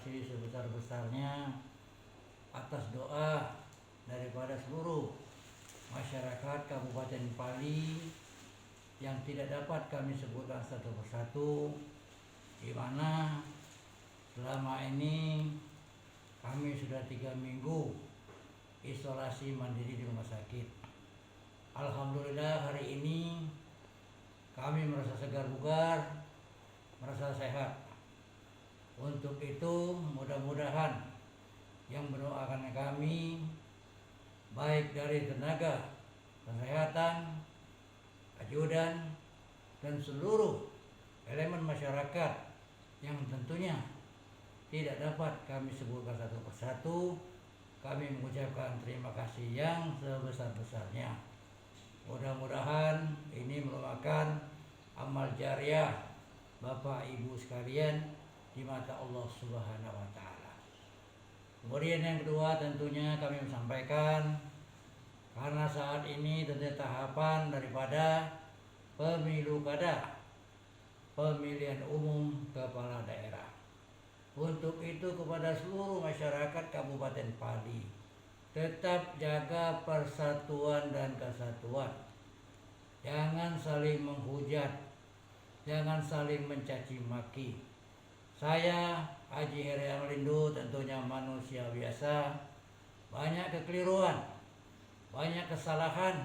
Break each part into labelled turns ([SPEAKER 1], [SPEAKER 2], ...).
[SPEAKER 1] kasih sebesar-besarnya atas doa daripada seluruh masyarakat Kabupaten Pali yang tidak dapat kami sebutkan satu persatu, di mana selama ini kami sudah 3 minggu isolasi mandiri di rumah sakit. Alhamdulillah hari ini kami merasa segar bugar, merasa sehat. Untuk itu mudah-mudahan yang mendoakan kami baik dari tenaga kesehatan, ajudan, dan seluruh elemen masyarakat yang tentunya tidak dapat kami sebutkan satu persatu, kami mengucapkan terima kasih yang sebesar-besarnya. Mudah-mudahan ini merupakan amal jariah Bapak Ibu sekalian di mata Allah Subhanahu wa taala. Kemudian yang kedua tentunya kami menyampaikan, karena saat ini tentunya tahapan daripada pemilu kada, pemilihan umum kepala daerah. Untuk itu kepada seluruh masyarakat Kabupaten Pali, tetap jaga persatuan dan kesatuan. Jangan saling menghujat, jangan saling mencaci maki. Saya Haji Heri Amalindo tentunya manusia biasa, banyak kekeliruan, banyak kesalahan,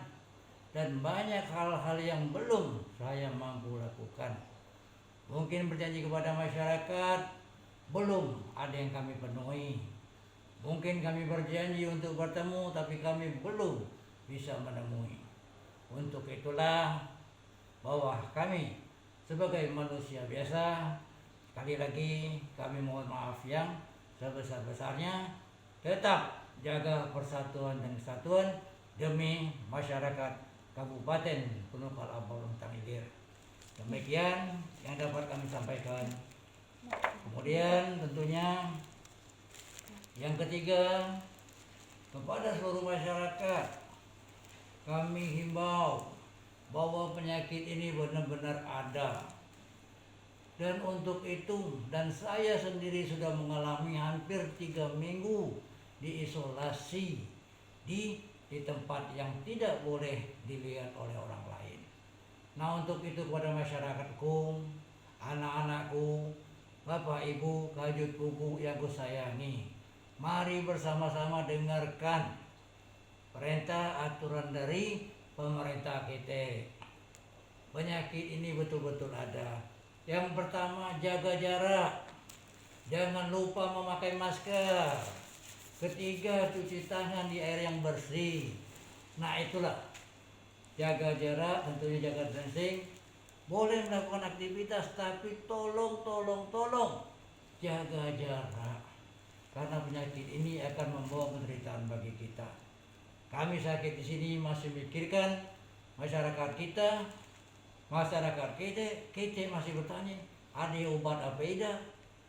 [SPEAKER 1] dan banyak hal-hal yang belum saya mampu lakukan. Mungkin berjanji kepada masyarakat belum ada yang kami penuhi. Mungkin kami berjanji untuk bertemu tapi kami belum bisa menemui. Untuk itulah bahwa kami sebagai manusia biasa, sekali lagi kami mohon maaf yang sebesar-besarnya. Tetap jaga persatuan dan kesatuan demi masyarakat Kabupaten Gunung Kalabar Luntang Ilir. Demikian yang dapat kami sampaikan. Kemudian tentunya yang ketiga, kepada seluruh masyarakat kami himbau bahwa penyakit ini benar-benar ada. Dan untuk itu, dan saya sendiri sudah mengalami hampir 3 minggu diisolasi di tempat yang tidak boleh dilihat oleh orang lain. Nah, untuk itu kepada masyarakatku, anak-anakku, Bapak Ibu, kajut buku yang kusayangi, mari bersama-sama dengarkan perintah aturan dari pemerintah kita. Penyakit ini betul-betul ada. Yang pertama, jaga jarak. Jangan lupa memakai masker. Ketiga, cuci tangan di air yang bersih. Nah, itulah. Jaga jarak, tentunya jaga distancing. Boleh melakukan aktivitas, tapi tolong jaga jarak. Karena penyakit ini akan membawa penderitaan bagi kita. Kami sakit di sini masih mikirkan masyarakat kita masih bertanya, ada obat apa tidak?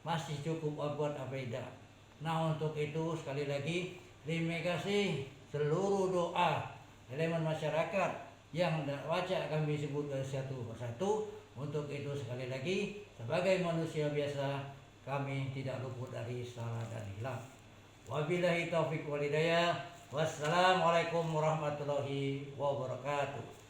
[SPEAKER 1] Masih cukup obat apa tidak? Nah, untuk itu sekali lagi terima kasih seluruh doa elemen masyarakat yang wajah kami sebut satu persatu. Untuk itu sekali lagi sebagai manusia biasa kami tidak luput dari salah dan hilaf. Wabillahi taufiq wal hidayah. Wassalamualaikum warahmatullahi wabarakatuh.